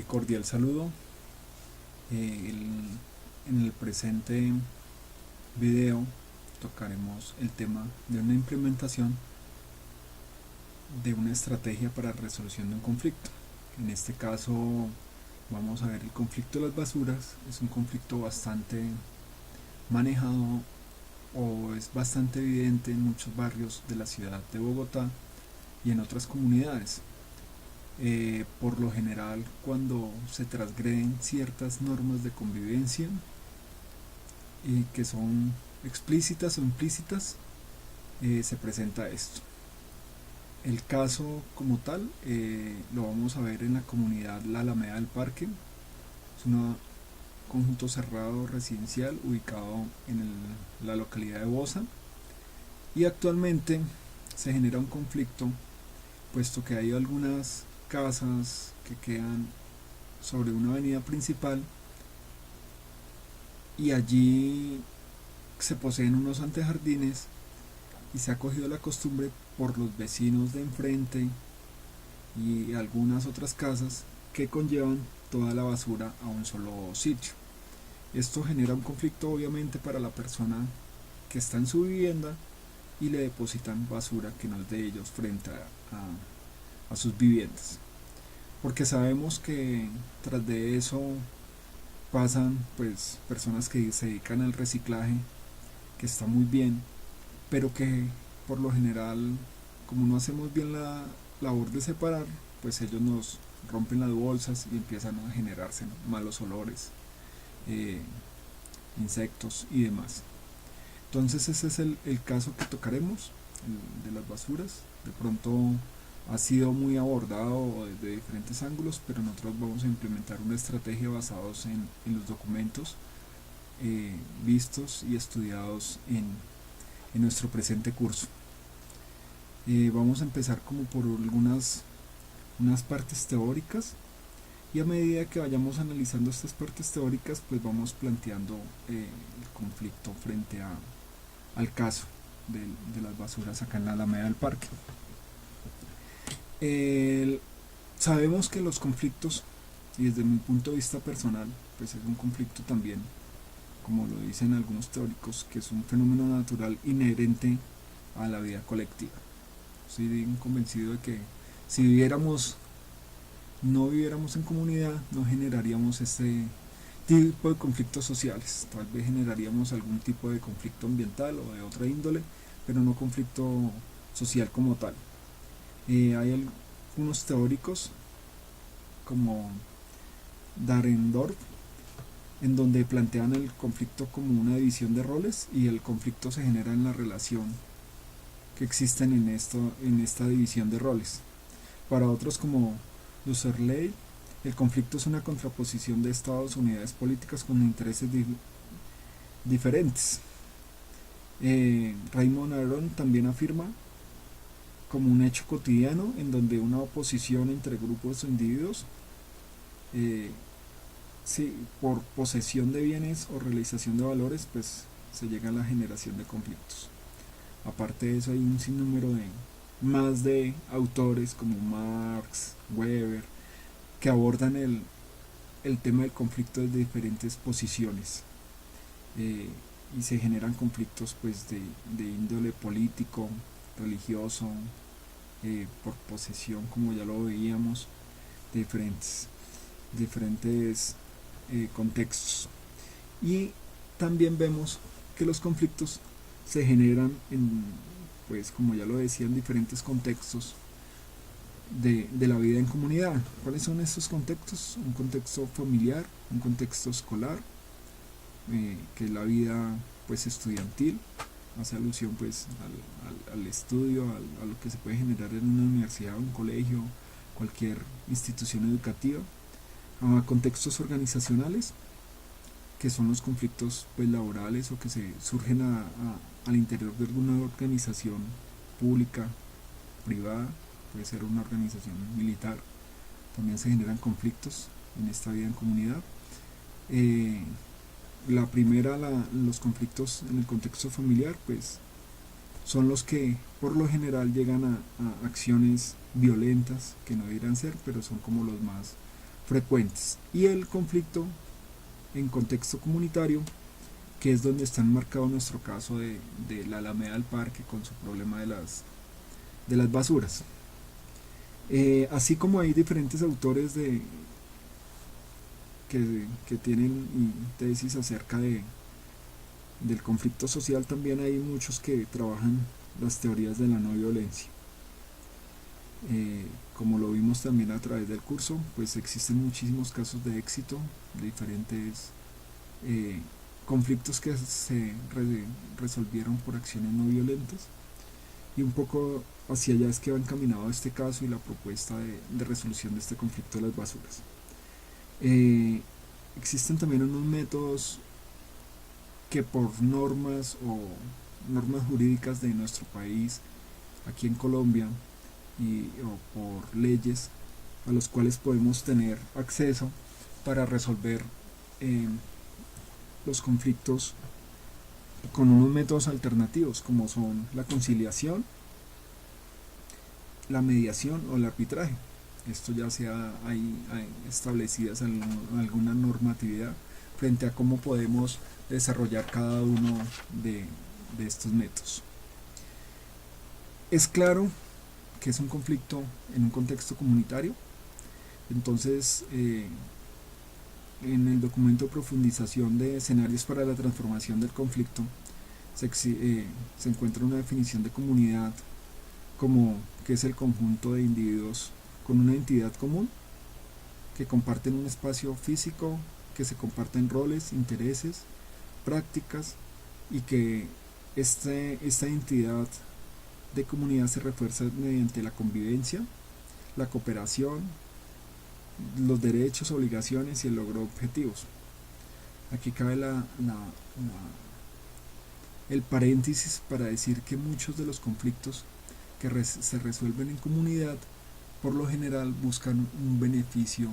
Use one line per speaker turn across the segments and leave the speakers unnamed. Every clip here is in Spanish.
Cordial saludo. En el presente video tocaremos el tema de una implementación de una estrategia para resolución de un conflicto. En este caso vamos a ver el conflicto de las basuras. Es un conflicto bastante manejado o es bastante evidente en muchos barrios de la ciudad de Bogotá y en otras comunidades. Por lo general, cuando se transgreden ciertas normas de convivencia y que son explícitas o implícitas, se presenta esto. El caso como tal lo vamos a ver en la comunidad La Alameda del Parque. Es un conjunto cerrado residencial ubicado en la localidad de Bosa, y actualmente se genera un conflicto puesto que hay algunas casas que quedan sobre una avenida principal y allí se poseen unos antejardines, y se ha cogido la costumbre por los vecinos de enfrente y algunas otras casas que conllevan toda la basura a un solo sitio. Esto genera un conflicto obviamente para la persona que está en su vivienda y le depositan basura que no es de ellos frente a sus viviendas, porque sabemos que tras de eso pasan pues personas que se dedican al reciclaje, que está muy bien, pero que por lo general, como no hacemos bien la labor de separar, pues ellos nos rompen las bolsas y empiezan a generarse malos olores, eh, insectos y demás. Entonces ese es el caso que tocaremos, el de las basuras. De pronto ha sido muy abordado desde diferentes ángulos, pero nosotros vamos a implementar una estrategia basados en los documentos vistos y estudiados en nuestro presente curso. Vamos a empezar como por unas partes teóricas, y a medida que vayamos analizando estas partes teóricas pues vamos planteando el conflicto frente al caso de las basuras acá en la Alameda del Parque. Sabemos que los conflictos, y desde mi punto de vista personal, pues es un conflicto también, como lo dicen algunos teóricos, que es un fenómeno natural inherente a la vida colectiva. Estoy convencido de que si no viviéramos en comunidad, no generaríamos este tipo de conflictos sociales. Tal vez generaríamos algún tipo de conflicto ambiental o de otra índole, pero no conflicto social como tal. Hay algunos teóricos como Dahrendorf, en donde plantean el conflicto como una división de roles, y el conflicto se genera en la relación que existen en esta división de roles. Para otros como Husserl, el conflicto es una contraposición de estados o unidades políticas con intereses diferentes. Raymond Aron también afirma como un hecho cotidiano en donde una oposición entre grupos o individuos por posesión de bienes o realización de valores pues se llega a la generación de conflictos. Aparte de eso hay un sinnúmero de autores como Marx, Weber, que abordan el tema del conflicto desde diferentes posiciones, y se generan conflictos pues de índole político, religioso, por posesión, como ya lo veíamos, de diferentes contextos. Y también vemos que los conflictos se generan pues como ya lo decía, en diferentes contextos de la vida en comunidad. ¿Cuáles son estos contextos? Un contexto familiar, un contexto escolar, que es la vida pues estudiantil, hace alusión pues al estudio, a lo que se puede generar en una universidad, un colegio, cualquier institución educativa. A contextos organizacionales, que son los conflictos pues laborales o que se surgen al interior de alguna organización pública, privada, puede ser una organización militar. También se generan conflictos en esta vida en comunidad. La primera, los conflictos en el contexto familiar, pues son los que por lo general llegan a acciones violentas que no deberían ser, pero son como los más frecuentes. Y el conflicto en contexto comunitario, que es donde está enmarcado nuestro caso de la Alameda del Parque con su problema de las basuras. Así como hay diferentes autores que tienen tesis acerca del conflicto social, también hay muchos que trabajan las teorías de la no violencia. Como lo vimos también a través del curso, pues existen muchísimos casos de éxito de diferentes conflictos que se resolvieron por acciones no violentas, y un poco hacia allá es que va encaminado este caso y la propuesta de resolución de este conflicto de las basuras. Existen también unos métodos que por normas o normas jurídicas de nuestro país, aquí en Colombia, o por leyes a los cuales podemos tener acceso para resolver los conflictos con unos métodos alternativos, como son la conciliación, la mediación o el arbitraje. Esto ya hay establecidas alguna normatividad frente a cómo podemos desarrollar cada uno de estos métodos. Es claro que es un conflicto en un contexto comunitario. Entonces, en el documento de profundización de escenarios para la transformación del conflicto se encuentra una definición de comunidad como que es el conjunto de individuos con una entidad común, que comparten un espacio físico, que se comparten roles, intereses, prácticas, y que esta entidad de comunidad se refuerza mediante la convivencia, la cooperación, los derechos, obligaciones y el logro de objetivos. Aquí cabe el paréntesis para decir que muchos de los conflictos que se resuelven en comunidad por lo general buscan un beneficio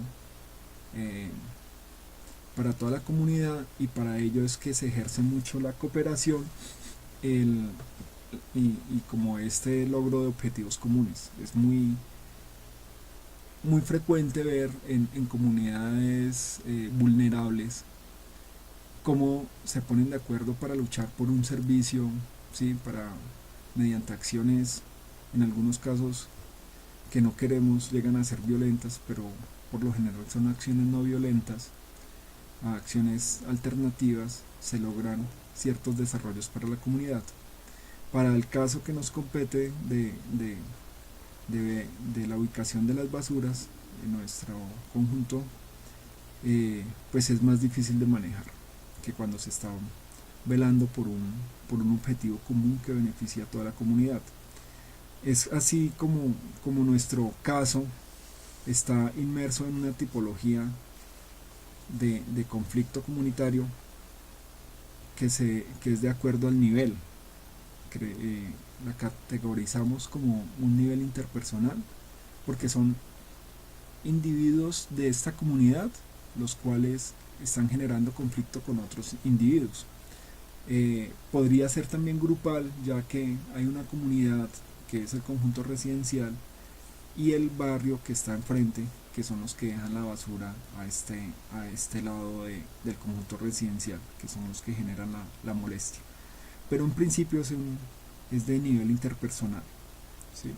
para toda la comunidad, y para ello es que se ejerce mucho la cooperación y como este logro de objetivos comunes. Es muy frecuente ver en comunidades vulnerables cómo se ponen de acuerdo para luchar por un servicio, ¿sí? Mediante acciones, en algunos casos que no queremos, llegan a ser violentas, pero por lo general son acciones no violentas, a acciones alternativas, se logran ciertos desarrollos para la comunidad. Para el caso que nos compete de la ubicación de las basuras en nuestro conjunto, pues es más difícil de manejar que cuando se está velando por un objetivo común que beneficia a toda la comunidad. Es así como nuestro caso está inmerso en una tipología de conflicto comunitario que es de acuerdo al nivel. La categorizamos como un nivel interpersonal porque son individuos de esta comunidad los cuales están generando conflicto con otros individuos. Podría ser también grupal, ya que hay una comunidad que es el conjunto residencial y el barrio que está enfrente, que son los que dejan la basura a este lado del conjunto residencial, que son los que generan la molestia. Pero en principio es de nivel interpersonal, ¿sí?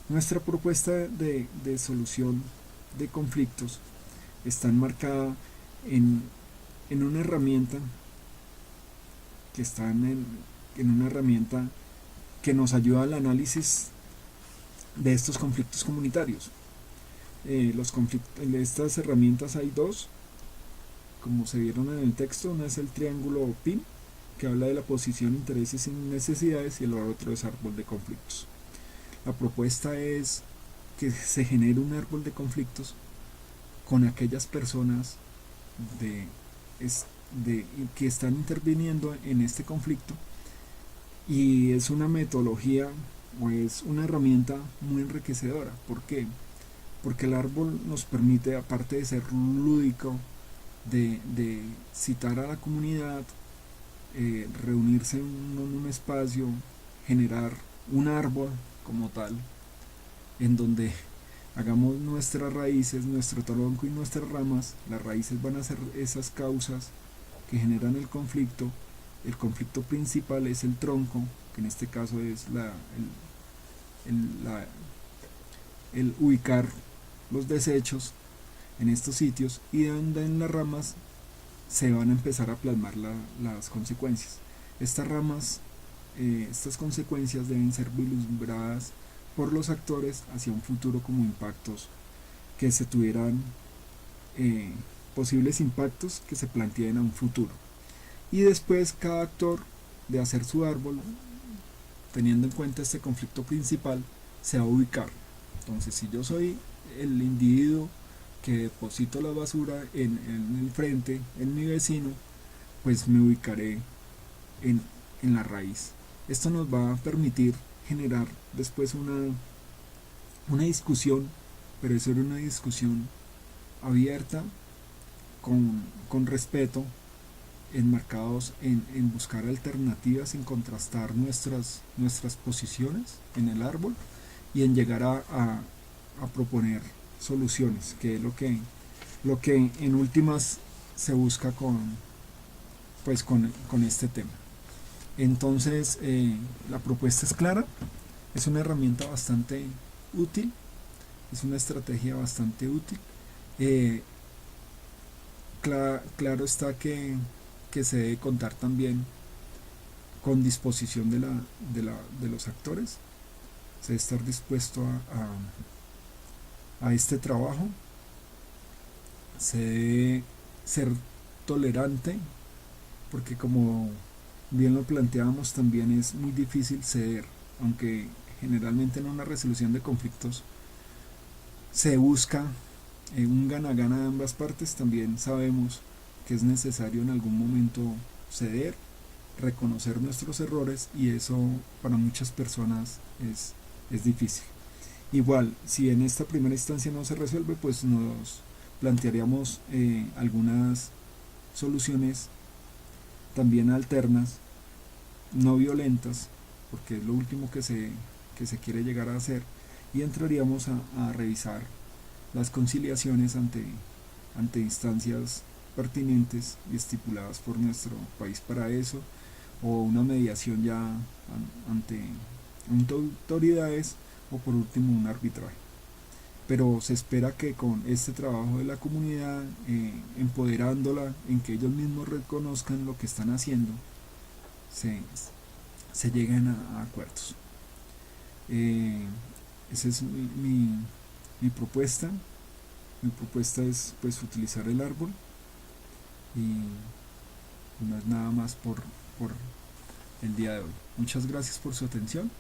Nuestra propuesta de solución de conflictos está enmarcada en una herramienta que está en una herramienta que nos ayuda al análisis de estos conflictos comunitarios. De estas herramientas hay dos, como se vieron en el texto. Una es el triángulo PIN, que habla de la posición, intereses y necesidades, y el otro es árbol de conflictos. La propuesta es que se genere un árbol de conflictos con aquellas personas que están interviniendo en este conflicto, y es una metodología o es una herramienta muy enriquecedora. ¿Por qué? Porque el árbol nos permite, aparte de ser lúdico, de citar a la comunidad, reunirse en un espacio, generar un árbol como tal, en donde hagamos nuestras raíces, nuestro tronco y nuestras ramas. Las raíces van a ser esas causas que generan el conflicto. El conflicto principal es el tronco, que en este caso es el ubicar los desechos en estos sitios, y donde en las ramas se van a empezar a plasmar las consecuencias. Estas ramas, estas consecuencias deben ser vislumbradas por los actores hacia un futuro como impactos que se tuvieran, posibles impactos que se planteen a un futuro. Y después cada actor de hacer su árbol, teniendo en cuenta este conflicto principal, se va a ubicar. Entonces, si yo soy el individuo que deposito la basura en el frente, en mi vecino, pues me ubicaré en la raíz. Esto nos va a permitir generar después una discusión, pero eso era una discusión abierta, con respeto, enmarcados en buscar alternativas, en contrastar nuestras posiciones en el árbol y en llegar a proponer soluciones, que es lo que en últimas se busca con este tema. Entonces, la propuesta es clara, es una herramienta bastante útil, es una estrategia bastante útil. Claro está que se debe contar también con disposición de los actores. Se debe estar dispuesto a este trabajo, se debe ser tolerante, porque como bien lo planteábamos, también es muy difícil ceder, aunque generalmente en una resolución de conflictos se busca un gana-gana de ambas partes. También sabemos que es necesario en algún momento ceder, reconocer nuestros errores, y eso para muchas personas es difícil. Igual, si en esta primera instancia no se resuelve, pues nos plantearíamos algunas soluciones también alternas, no violentas, porque es lo último que se quiere llegar a hacer, y entraríamos a revisar las conciliaciones ante instancias pertinentes y estipuladas por nuestro país para eso, o una mediación ya ante autoridades, o por último un arbitraje. Pero se espera que con este trabajo de la comunidad, empoderándola, en que ellos mismos reconozcan lo que están haciendo, se lleguen a acuerdos. Esa es mi propuesta. Mi propuesta es pues utilizar el árbol, y no es nada más por el día de hoy. Muchas gracias por su atención.